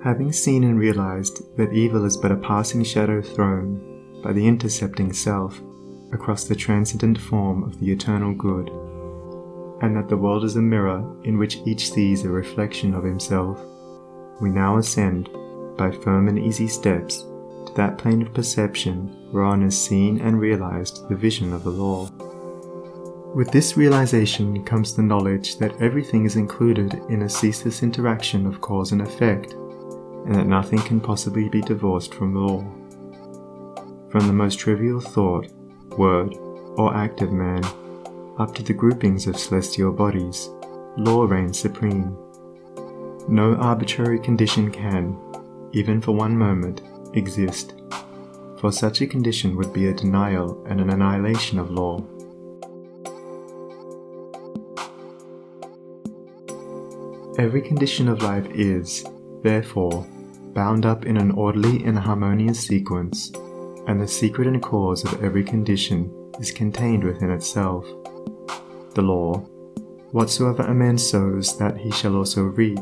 Having seen and realized that evil is but a passing shadow thrown by the intercepting self across the transcendent form of the eternal good, and that the world is a mirror in which each sees a reflection of himself, we now ascend, by firm and easy steps, to that plane of perception whereon is seen and realized the vision of the law. With this realization comes the knowledge that everything is included in a ceaseless interaction of cause and effect, and that nothing can possibly be divorced from law. From the most trivial thought, word, or act of man, up to the groupings of celestial bodies, law reigns supreme. No arbitrary condition can, even for one moment, exist, for such a condition would be a denial and an annihilation of law. Every condition of life is, therefore, bound up in an orderly and harmonious sequence, and the secret and cause of every condition is contained within itself. The law, whatsoever a man sows that he shall also reap,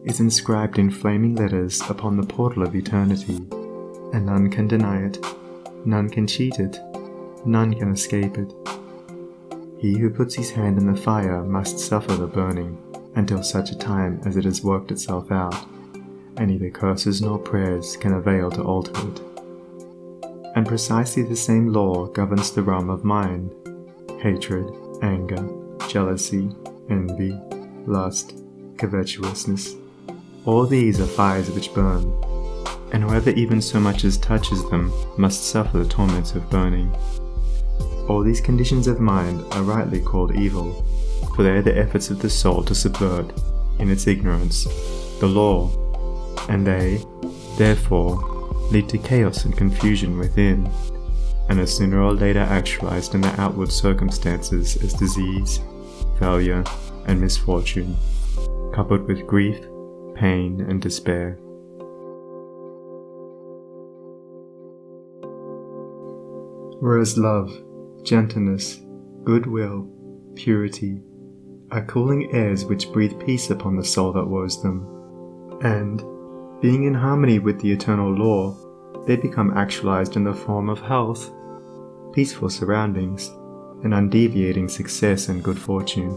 is inscribed in flaming letters upon the portal of eternity, and none can deny it, none can cheat it, none can escape it. He who puts his hand in the fire must suffer the burning, until such a time as it has worked itself out, and neither curses nor prayers can avail to alter it. And precisely the same law governs the realm of mind. Hatred, anger, jealousy, envy, lust, covetousness, all these are fires which burn, and whoever even so much as touches them must suffer the torments of burning. All these conditions of mind are rightly called evil, for they are the efforts of the soul to subvert, in its ignorance, the law, and they, therefore, lead to chaos and confusion within, and are sooner or later actualized in the outward circumstances as disease, failure, and misfortune, coupled with grief, pain, and despair. Whereas love, gentleness, goodwill, purity, are cooling airs which breathe peace upon the soul that woes them, and, being in harmony with the eternal law, they become actualized in the form of health, peaceful surroundings, and undeviating success and good fortune.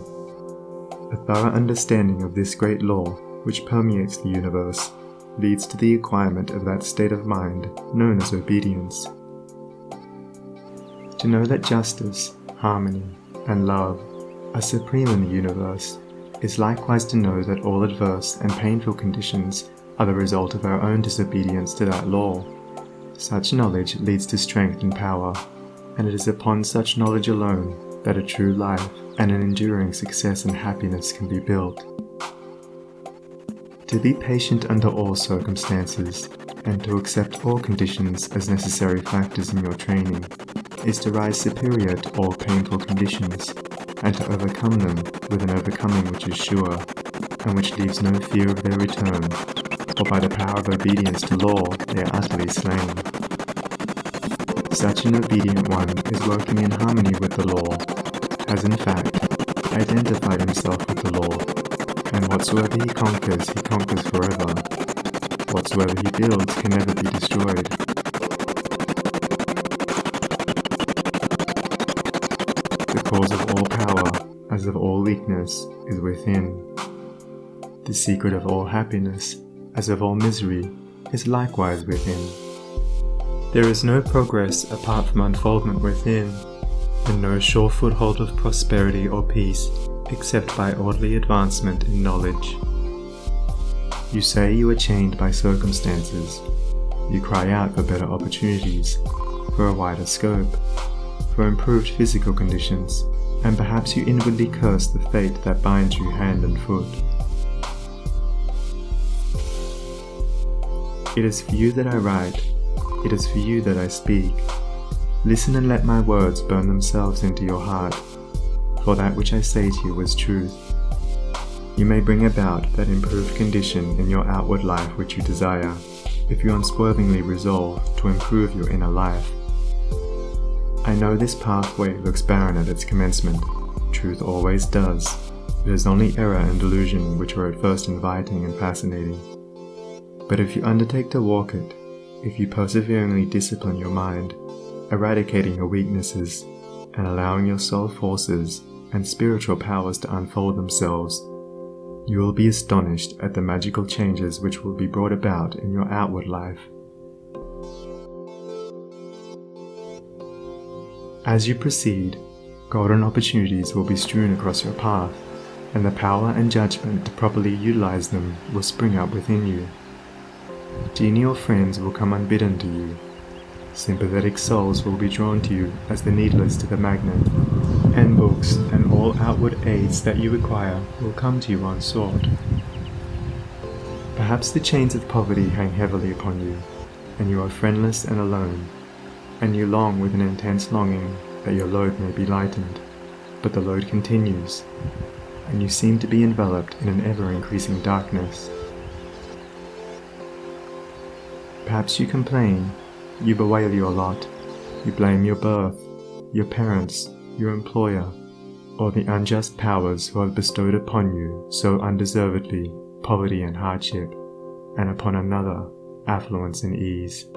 A thorough understanding of this great law, which permeates the universe, leads to the acquirement of that state of mind known as obedience. To know that justice, harmony, and love are supreme in the universe is likewise to know that all adverse and painful conditions are the result of our own disobedience to that law. Such knowledge leads to strength and power, and it is upon such knowledge alone that a true life and an enduring success and happiness can be built. To be patient under all circumstances, and to accept all conditions as necessary factors in your training, is to rise superior to all painful conditions, and to overcome them with an overcoming which is sure, and which leaves no fear of their return, for by the power of obedience to law they are utterly slain. Such an obedient one is working in harmony with the law, has in fact identified himself with the law, and whatsoever he conquers forever. Whatsoever he builds can never be destroyed. The cause of all power, as of all weakness, is within. The secret of all happiness, as of all misery, is likewise within. There is no progress apart from unfoldment within, and no sure foothold of prosperity or peace except by orderly advancement in knowledge. You say you are chained by circumstances. You cry out for better opportunities, for a wider scope, for improved physical conditions, and perhaps you inwardly curse the fate that binds you hand and foot. It is for you that I write, it is for you that I speak. Listen and let my words burn themselves into your heart, for that which I say to you is truth. You may bring about that improved condition in your outward life which you desire, if you unswervingly resolve to improve your inner life. I know this pathway looks barren at its commencement. Truth always does. It is only error and delusion which are at first inviting and fascinating. But if you undertake to walk it, if you perseveringly discipline your mind, eradicating your weaknesses, and allowing your soul forces and spiritual powers to unfold themselves, you will be astonished at the magical changes which will be brought about in your outward life. As you proceed, golden opportunities will be strewn across your path, and the power and judgment to properly utilize them will spring up within you. Genial friends will come unbidden to you. Sympathetic souls will be drawn to you as the needlers to the magnet, and books and all outward aids that you require will come to you unsought. Perhaps the chains of poverty hang heavily upon you, and you are friendless and alone, and you long with an intense longing that your load may be lightened, but the load continues, and you seem to be enveloped in an ever-increasing darkness. Perhaps you complain, you bewail your lot, you blame your birth, your parents, your employer, or the unjust powers who have bestowed upon you so undeservedly poverty and hardship, and upon another affluence and ease.